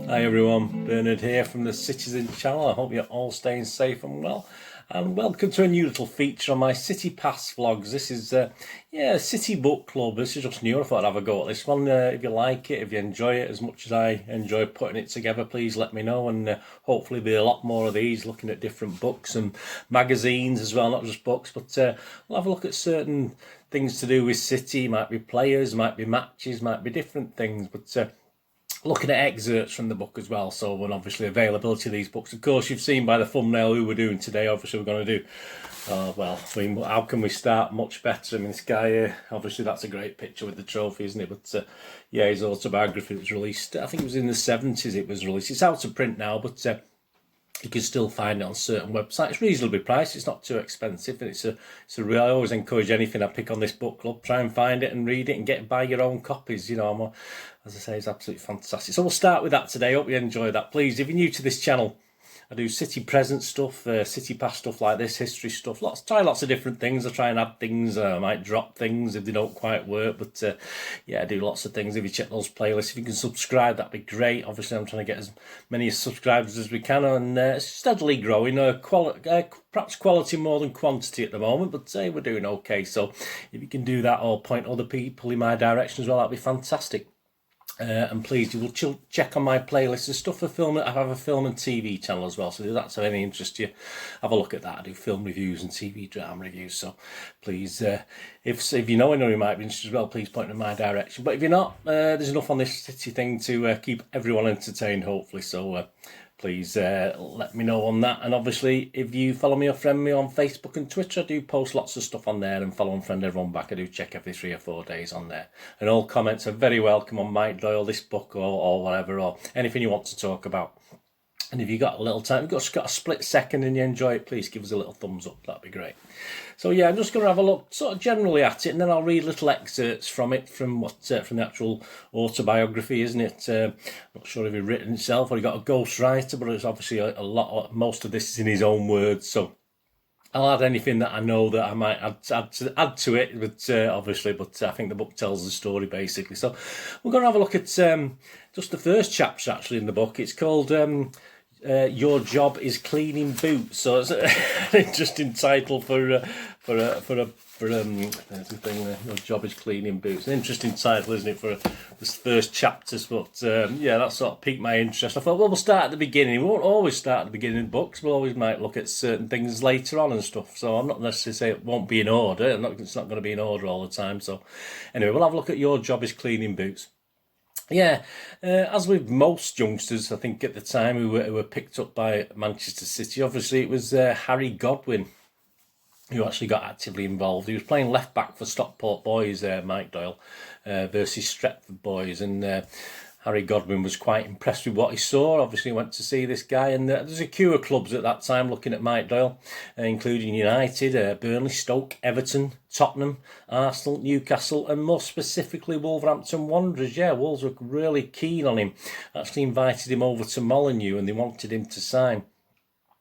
Hi everyone, Bernard here from the Citizen channel. I hope you're all staying safe and well. And welcome to a new little feature on my City Pass vlogs. This is, City Book Club. This is just new. I thought I'd have a go at this one. If you like it, if you enjoy it as much as I enjoy putting it together, please let me know. And hopefully there'll be a lot more of these, looking at different books and magazines as well, not just books. But we'll have a look at certain things to do with City. Might be players, might be matches, might be different things. But looking at excerpts from the book as well, so and obviously availability of these books. Of course, you've seen by the thumbnail who we're doing today. Obviously, we're going to do, how can we start much better? I mean, this guy here, obviously that's a great picture with the trophy, isn't it? But yeah, his autobiography was released, I think it was in the 70s it was released. It's out of print now, but you can still find it on certain websites. It's reasonably priced, it's not too expensive, and it's a real, I always encourage anything I pick on this book club, try and find it and read it and buy your own copies. You know, as I say, it's absolutely fantastic. So we'll start with that today. Hope you enjoy that. Please, if you're new to this channel, I do city present stuff, city past stuff like this, history stuff. Try lots of different things. I try and add things. I might drop things if they don't quite work. But yeah, I do lots of things. If you check those playlists, if you can subscribe, that'd be great. Obviously, I'm trying to get as many subscribers as we can, and it's steadily growing. Perhaps quality more than quantity at the moment, but we're doing okay. So if you can do that or point other people in my direction as well, that'd be fantastic. And please, you will check on my playlist. There's stuff for film. I have a film and TV channel as well, so if that's of any interest to you, have a look at that. I do film reviews and TV drama reviews, so please, if you know anyone who might be interested as well, please point in my direction. But if you're not, there's enough on this city thing to keep everyone entertained, hopefully, so please let me know on that. And obviously, if you follow me or friend me on Facebook and Twitter, I do post lots of stuff on there, and follow and friend everyone back. I do check every 3 or 4 days on there. And all comments are very welcome on Mike Doyle, this book, or whatever, or anything you want to talk about. And if you got a little time, if you've got a split second and you enjoy it, please give us a little thumbs up. That'd be great. So yeah, I'm just going to have a look sort of generally at it, and then I'll read little excerpts from it, from the actual autobiography, isn't it? Not sure if he's written itself or he got a ghostwriter, but it's obviously most of this is in his own words. So I'll add anything that I know that I might add to it, but obviously, but I think the book tells the story basically. So we're going to have a look at just the first chapter actually in the book. It's called Your Job is Cleaning Boots. So it's an interesting title for Your Job is Cleaning Boots. An interesting title, isn't it, for this first chapters? But yeah, that sort of piqued my interest. I thought, well, we'll start at the beginning. We won't always start at the beginning of books. We'll always might look at certain things later on and stuff. So I'm not necessarily saying it won't be in order. It's not going to be in order all the time. So anyway, we'll have a look at Your Job is Cleaning Boots. Yeah, as with most youngsters, I think at the time who were picked up by Manchester City, obviously it was Harry Godwin who actually got actively involved. He was playing left back for Stockport Boys, Mike Doyle, versus Stretford Boys, and Harry Godwin was quite impressed with what he saw. Obviously, he went to see this guy, and there's a queue of clubs at that time looking at Mike Doyle, including United, Burnley, Stoke, Everton, Tottenham, Arsenal, Newcastle, and more specifically Wolverhampton Wanderers. Yeah, Wolves were really keen on him. Actually invited him over to Molineux, and they wanted him to sign.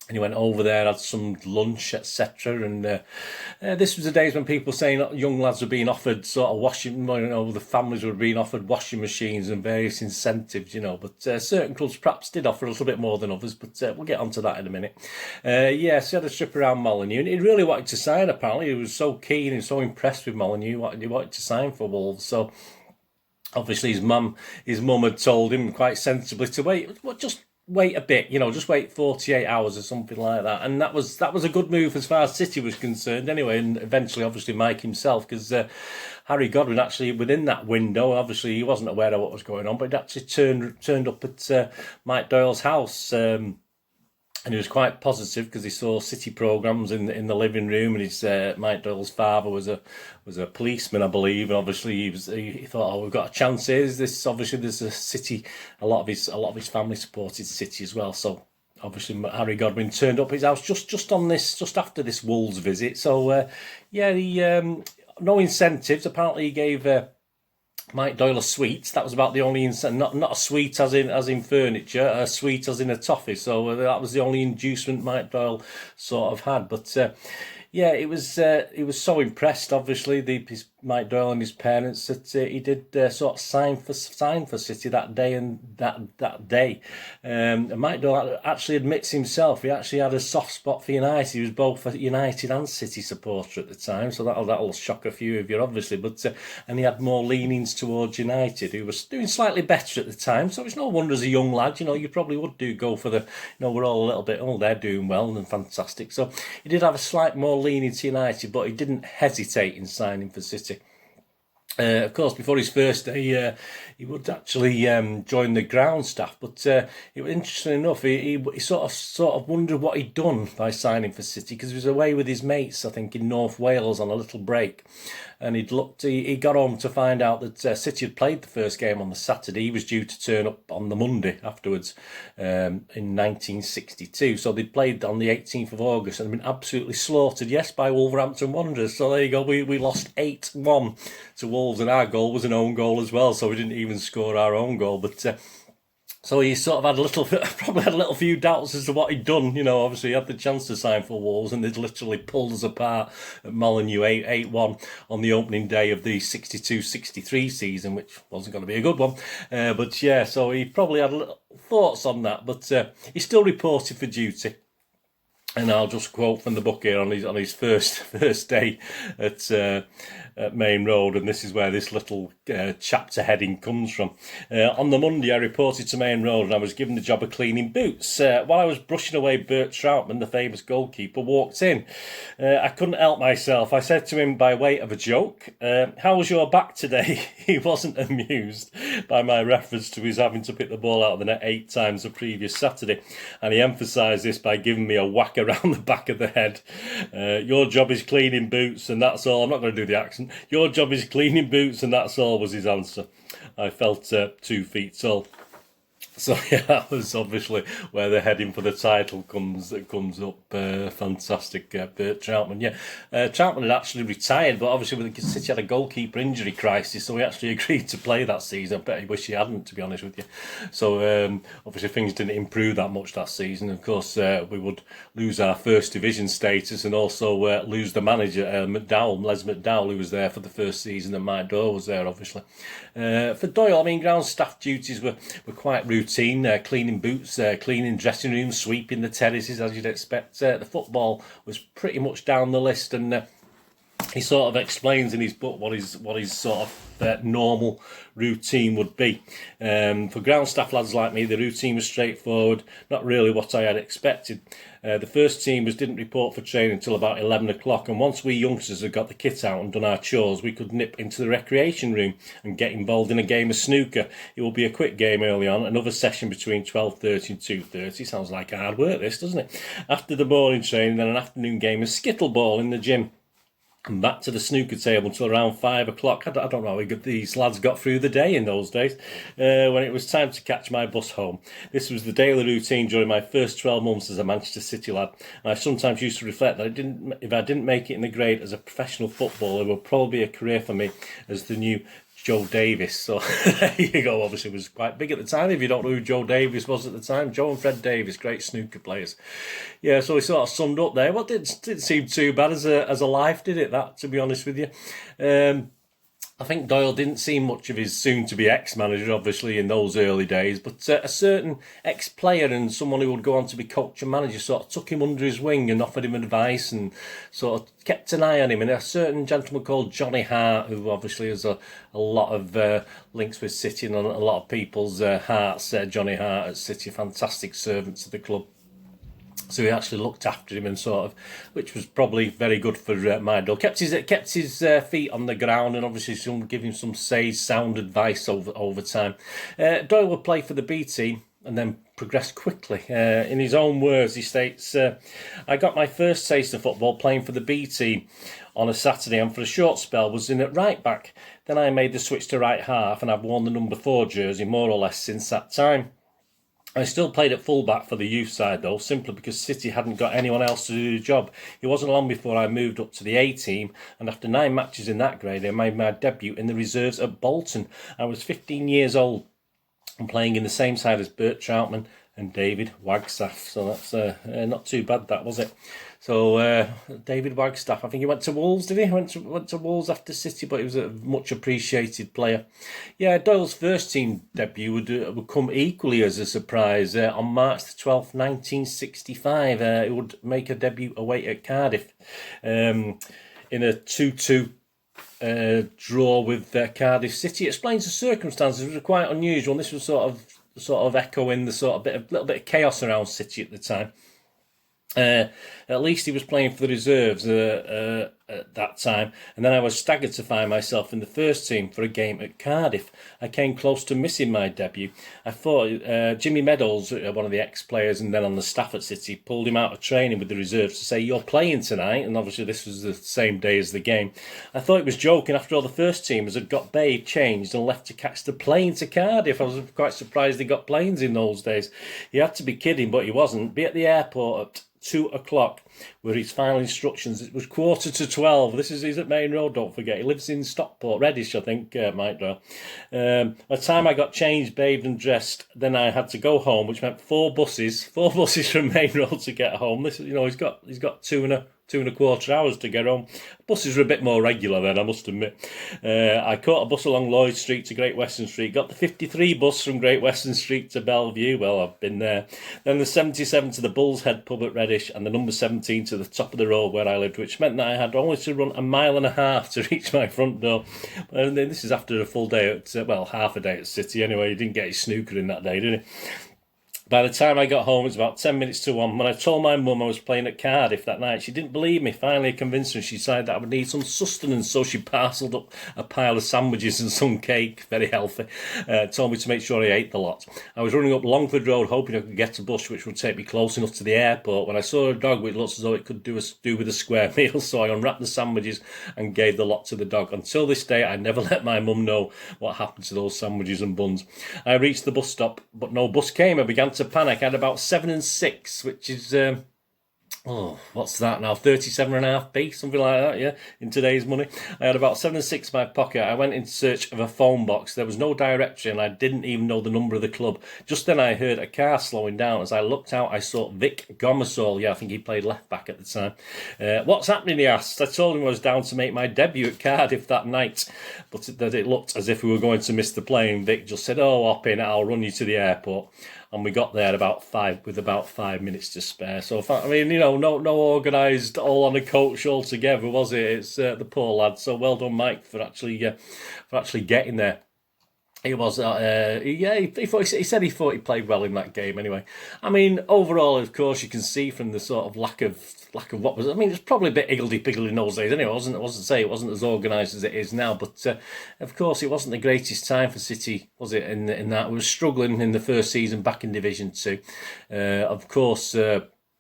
And he went over there, had some lunch, etc. And this was the days when people were saying young lads were being offered sort of the families were being offered washing machines and various incentives, you know. But certain clubs perhaps did offer a little bit more than others, but we'll get onto that in a minute. Yeah, so he had a trip around Molineux, and he really wanted to sign, apparently. He was so keen and so impressed with Molineux, he wanted to sign for Wolves. So obviously his mum had told him quite sensibly to wait a bit, you know, just wait 48 hours or something like that. And that was a good move as far as City was concerned anyway, and eventually obviously Mike himself, because Harry Godwin actually within that window, obviously he wasn't aware of what was going on, but he actually turned up at Mike Doyle's house, and he was quite positive because he saw City programmes in the living room, and his Mike Doyle's father was a policeman, I believe, and obviously he thought, oh, we've got a chance here. There's a City. A lot of his family supported City as well, so obviously Harry Godwin turned up at his house just after this Wolves visit. So yeah, no incentives. Apparently he gave Mike Doyle a sweet. That was about the only not a sweet as in furniture, a sweet as in a toffee. So that was the only inducement Mike Doyle sort of had. But yeah, he was so impressed. Obviously, Mike Doyle and his parents that he did sort of sign for City that day and that day. And Mike Doyle actually admits himself he actually had a soft spot for United. He was both a United and City supporter at the time, so that'll shock a few of you, obviously. But and he had more leanings towards United, who was doing slightly better at the time. So it's no wonder as a young lad, you probably would go for the, we're all a little bit, they're doing well and fantastic. So he did have a slight more leaning to United, but he didn't hesitate in signing for City. Of course, before his first day, he would actually join the ground staff. But it was interesting enough. He sort of wondered what he'd done by signing for City, because he was away with his mates, I think, in North Wales on a little break. And he got home to find out that City had played the first game on the Saturday. He was due to turn up on the Monday afterwards in 1962. So they played on the 18th of August and been absolutely slaughtered, yes, by Wolverhampton Wanderers. So there you go, we lost 8-1 to Wolves, and our goal was an own goal as well. So we didn't even score our own goal. But so he sort of probably had a little few doubts as to what he'd done. Obviously he had the chance to sign for Wolves, and they'd literally pulled us apart at Molineux 8-1 on the opening day of the 62-63 season, which wasn't going to be a good one. But yeah, so he probably had little thoughts on that, but he still reported for duty. And I'll just quote from the book here on his first day at Main Road, and this is where this little chapter heading comes from. On the Monday, I reported to Main Road, and I was given the job of cleaning boots. While I was brushing away, Bert Troutman, the famous goalkeeper, walked in. I couldn't help myself. I said to him by way of a joke, "How was your back today?" He wasn't amused by my reference to his having to pick the ball out of the net 8 times the previous Saturday, and he emphasised this by giving me a whack around the back of the head. "Your job is cleaning boots, and that's all." I'm not going to do the accent. "Your job is cleaning boots, and that's all," was his answer. I felt 2 feet tall. So yeah, that was obviously where the heading for the title comes up. Fantastic, Bert Troutman. Yeah, Troutman had actually retired, but obviously with City had a goalkeeper injury crisis, so he actually agreed to play that season. I bet he wish he hadn't, to be honest with you. So obviously things didn't improve that much that season. Of course, we would lose our first division status and also lose the manager, Les McDowell, who was there for the first season, and Mike Doyle was there, obviously. For Doyle, ground staff duties were quite routine. Cleaning boots, cleaning dressing rooms, sweeping the terraces, as you'd expect. The football was pretty much down the list, and he sort of explains in his book what his sort of normal routine would be. For ground staff lads like me, the routine was straightforward, not really what I had expected. The first teamers didn't report for training until about 11 o'clock, and once we youngsters had got the kit out and done our chores, we could nip into the recreation room and get involved in a game of snooker. It will be a quick game early on, another session between 12:30 and 2:30. Sounds like hard work, this, doesn't it? After the morning training, then an afternoon game of skittleball in the gym. And back to the snooker table until around 5 o'clock. I don't know how these lads got through the day in those days, when it was time to catch my bus home. This was the daily routine during my first 12 months as a Manchester City lad. And I sometimes used to reflect that if I didn't make it in the grade as a professional footballer, it would probably be a career for me as the new Joe Davis. So there you go. Obviously, it was quite big at the time. If you don't know who Joe Davis was at the time, Joe and Fred Davis, great snooker players. Yeah, so he sort of summed up there. Well, it didn't seem too bad as a life, did it? That, to be honest with you. I think Doyle didn't see much of his soon-to-be ex-manager, obviously, in those early days, but a certain ex-player and someone who would go on to be coach and manager sort of took him under his wing and offered him advice and sort of kept an eye on him. And a certain gentleman called Johnny Hart, who obviously has a lot of links with City and on a lot of people's hearts, Johnny Hart at City, fantastic servant to the club. So he actually looked after him and sort of, which was probably very good for Mike Doyle. Kept his feet on the ground and obviously give him some sage, sound advice over time. Doyle would play for the B team and then progressed quickly. In his own words, he states, "I got my first taste of football playing for the B team on a Saturday, and for a short spell was in at right back. Then I made the switch to right half, and I've worn the number 4 jersey more or less since that time. I still played at full-back for the youth side, though, simply because City hadn't got anyone else to do the job. It wasn't long before I moved up to the A team, and after 9 matches in that grade, I made my debut in the reserves at Bolton. I was 15 years old and playing in the same side as Bert Troutman, and David Wagstaff. So that's not too bad, that, was it? So David Wagstaff, I think he went to Wolves, did he? Went to Wolves after City, but he was a much appreciated player. Yeah, Doyle's first team debut would come equally as a surprise. On March the 12th, 1965, he would make a debut away at Cardiff in a 2-2 draw with Cardiff City. It explains the circumstances, which were quite unusual. And this was sort of echoing the little bit of chaos around City at the time. At least he was playing for the reserves at that time, and then I was staggered to find myself in the first team for a game at Cardiff. I came close to missing my debut. I thought Jimmy Meadows, one of the ex-players and then on the staff at City, pulled him out of training with the reserves to say, "You're playing tonight," and obviously this was the same day as the game. I thought he was joking. After all, the first teamers had got bathed, changed and left to catch the plane to Cardiff. I was quite surprised they got planes in those days. He had to be kidding, but he wasn't. Be at the airport at 2 o'clock were his final instructions. It was 11:45. He's at Main Road, don't forget. He lives in Stockport, Reddish, I think, Mike Doyle. By the time I got changed, bathed and dressed, then I had to go home, which meant four buses from Main Road to get home. He's got 2.25 hours to get home. Buses were a bit more regular then, I must admit. I caught a bus along Lloyd Street to Great Western Street, got the 53 bus from Great Western Street to Bellevue. Well, I've been there. Then the 77 to the Bull's Head pub at Reddish, and the number 17 to the top of the road where I lived, which meant that I had only to run 1.5 miles to reach my front door. And this is after a full day at, half a day at City anyway. He didn't get his snooker in that day, did he? By the time I got home, it was about 10 minutes to 1. When I told my mum I was playing at Cardiff that night, she didn't believe me. Finally, I convinced her, and she decided that I would need some sustenance, so she parcelled up a pile of sandwiches and some cake, very healthy, told me to make sure I ate the lot. I was running up Longford Road, hoping I could get a bus which would take me close enough to the airport, when I saw a dog which looked as though it could do with a square meal, so I unwrapped the sandwiches and gave the lot to the dog. Until this day, I never let my mum know what happened to those sandwiches and buns. I reached the bus stop, but no bus came. I began to panic. I had about 7 and 6, which is what's that now? 37.5p, something like that, yeah, in today's money. I had about 7 and 6 in my pocket. I went in search of a phone box. There was no directory, and I didn't even know the number of the club. Just then I heard a car slowing down. As I looked out, I saw Vic Gomersall. Yeah, I think he played left back at the time. What's happening, he asked. I told him I was down to make my debut at Cardiff that night, but that it looked as if we were going to miss the plane. Vic just said, "Oh, hop in, I'll run you to the airport." And we got there with about 5 minutes to spare. So, I mean, no organised all on a coach altogether, was it? It's the poor lad. So well done, Mike, for actually getting there. He was, he said he thought he played well in that game anyway. I mean, overall, of course, you can see from the sort of lack of what was. I mean, it's probably a bit higgledy-piggledy in those days anyway. It wasn't as organised as it is now. But of course, it wasn't the greatest time for City, was it? In that we were struggling in the first season back in Division 2. Of course.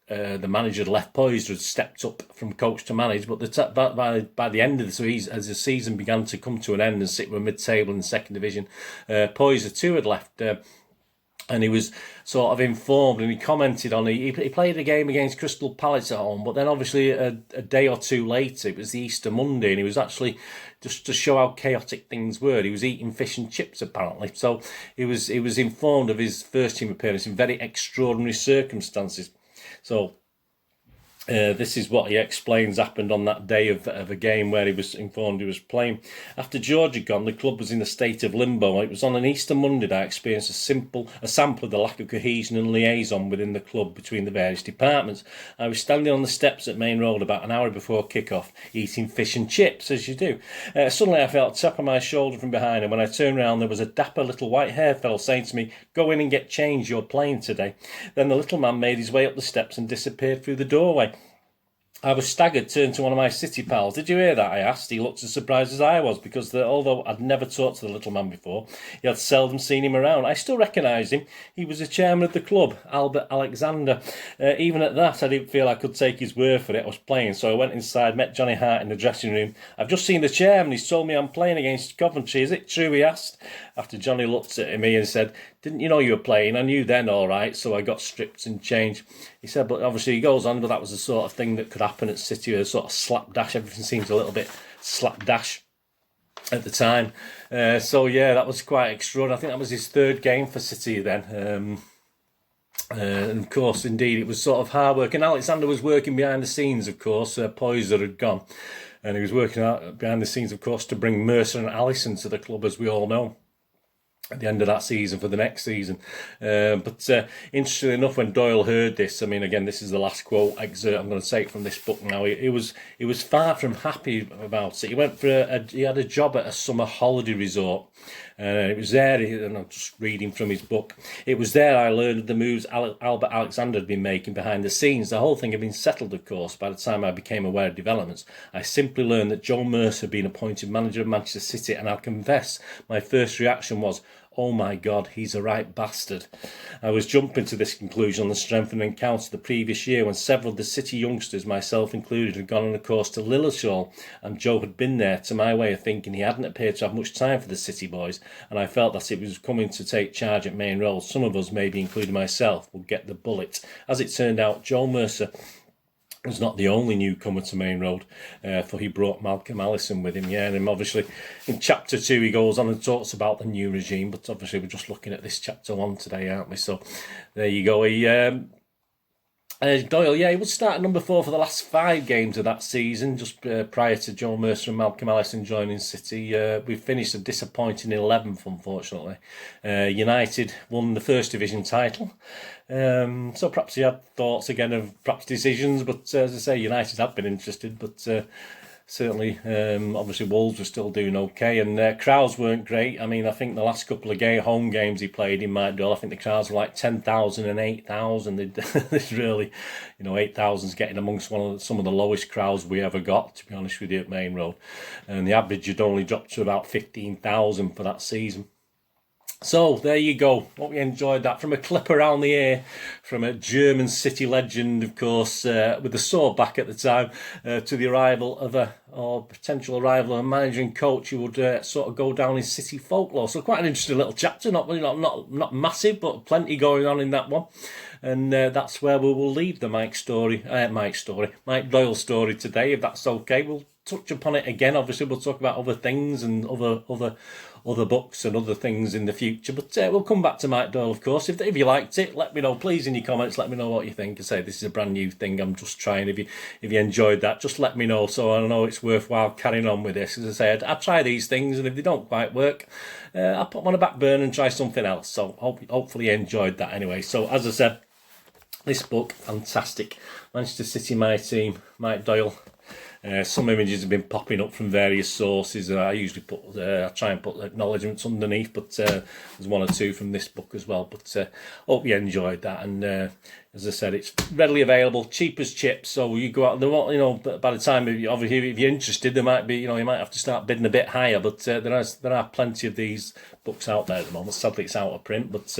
The manager left poised had stepped up from coach to manage, but by the end of the season, as the season began to come to an end and City were mid-table in the second division, Poyser too had left, and he was sort of informed, and he commented on he played a game against Crystal Palace at home, but then obviously a day or two later it was the Easter Monday, and he was actually, just to show how chaotic things were, he was eating fish and chips apparently. So he was informed of his first team appearance in very extraordinary circumstances. So this is what he explains happened on that day of a game where he was informed he was playing. After George had gone, the club was in a state of limbo. It was on an Easter Monday that I experienced a sample of the lack of cohesion and liaison within the club between the various departments. I was standing on the steps at Main Road about an hour before kick-off, eating fish and chips, as you do. Suddenly I felt a tap on my shoulder from behind, and when I turned round, there was a dapper little white-haired fellow saying to me, "Go in and get changed, you're playing today." Then the little man made his way up the steps and disappeared through the doorway. I was staggered, turned to one of my City pals. "Did you hear that?" I asked. He looked as surprised as I was, because although I'd never talked to the little man before, he had seldom seen him around. I still recognised him. He was the chairman of the club, Albert Alexander. Even at that, I didn't feel I could take his word for it. I was playing, so I went inside, met Johnny Hart in the dressing room. "I've just seen the chairman. He's told me I'm playing against Coventry. Is it true?" he asked. After Johnny looked at me and said, "Didn't you know you were playing?" "I knew then, all right, so I got stripped and changed." He said, but obviously he goes on, but that was the sort of thing that could happen at City, a sort of slapdash. Everything seems a little bit slapdash at the time. So yeah, that was quite extraordinary. I think that was his third game for City then. And of course, indeed, it was sort of hard work. And Alexander was working behind the scenes, of course. Poyser had gone. And he was working out behind the scenes, of course, to bring Mercer and Allison to the club, as we all know, at the end of that season for the next season. But interestingly enough, when Doyle heard this, I mean, again, this is the last quote excerpt I'm going to take from this book now. He was far from happy about it. He went for he had a job at a summer holiday resort. It was there, and I'm just reading from his book, it was there I learned of the moves Albert Alexander had been making behind the scenes. The whole thing had been settled, of course, by the time I became aware of developments. I simply learned that Joe Mercer had been appointed manager of Manchester City, and I'll confess, my first reaction was, oh my God, he's a right bastard. I was jumping to this conclusion on the strength of an encounter the previous year when several of the City youngsters, myself included, had gone on a course to Lilleshall, and Joe had been there. To my way of thinking, he hadn't appeared to have much time for the City boys, and I felt that it was coming to take charge at Main Road. Some of us, maybe including myself, would get the bullet. As it turned out, Joe Mercer was not the only newcomer to Main Road, for he brought Malcolm Allison with him. Yeah, and obviously in chapter 2 he goes on and talks about the new regime, but obviously we're just looking at this chapter 1 today, aren't we? So there you go. Doyle, yeah, he would start at number 4 for the last 5 games of that season, just prior to Joe Mercer and Malcolm Allison joining City. We finished a disappointing 11th, unfortunately. United won the First Division title. So perhaps he had thoughts again of perhaps decisions, but as I say, United have been interested, but certainly, obviously Wolves were still doing okay, and crowds weren't great. I mean, I think the last couple of home games he played in Mike Doyle, I think the crowds were like 10,000 and 8,000. They'd really, 8,000's getting amongst some of the lowest crowds we ever got, to be honest with you, at Main Road. And the average had only dropped to about 15,000 for that season. So there you go. Hope you enjoyed that from a clip around the air from a German City legend, of course, with the sore back at the time, to the arrival of potential arrival of a manager and coach who would sort of go down in City folklore. So quite an interesting little chapter, not massive, but plenty going on in that one. And that's where we will leave the Mike Doyle story today, if that's okay. We'll touch upon it again. Obviously, we'll talk about other things and other books and other things in the future, but we'll come back to Mike Doyle, of course. If you liked it, let me know, please, in your comments. Let me know what you think. I say this is a brand new thing I'm just trying. If you enjoyed that, just let me know, so I know it's worthwhile carrying on with this. As I said, I try these things, and if they don't quite work, I'll put them on a back burner and try something else. So hopefully you enjoyed that anyway. So as I said, this book, fantastic. Manchester City, my team, Mike Doyle. Some images have been popping up from various sources. I usually I try and put acknowledgements underneath, but there's 1 or 2 from this book as well. But hope you enjoyed that. And as I said, it's readily available, cheap as chips. So you go out there, by the time if you're interested, there might be, you might have to start bidding a bit higher. But there are plenty of these books out there at the moment. Sadly, it's out of print, but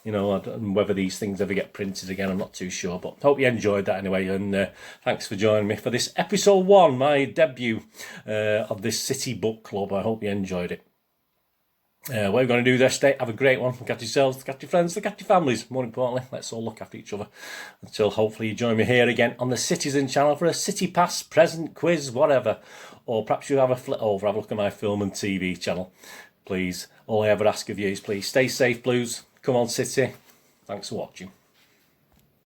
whether these things ever get printed again, I'm not too sure. But hope you enjoyed that anyway, and thanks for joining me for this episode 1, my debut of this City Book Club. I hope you enjoyed it. What are you going to do this day? Have a great one. Look after yourselves, look after your friends, look after your families. More importantly, let's all look after each other. Until hopefully you join me here again on the Citizen channel for a City Past, Present, quiz, whatever. Or perhaps you have a flit over, have a look at my film and TV channel. Please, all I ever ask of you is please stay safe, Blues. Come on, City. Thanks for watching.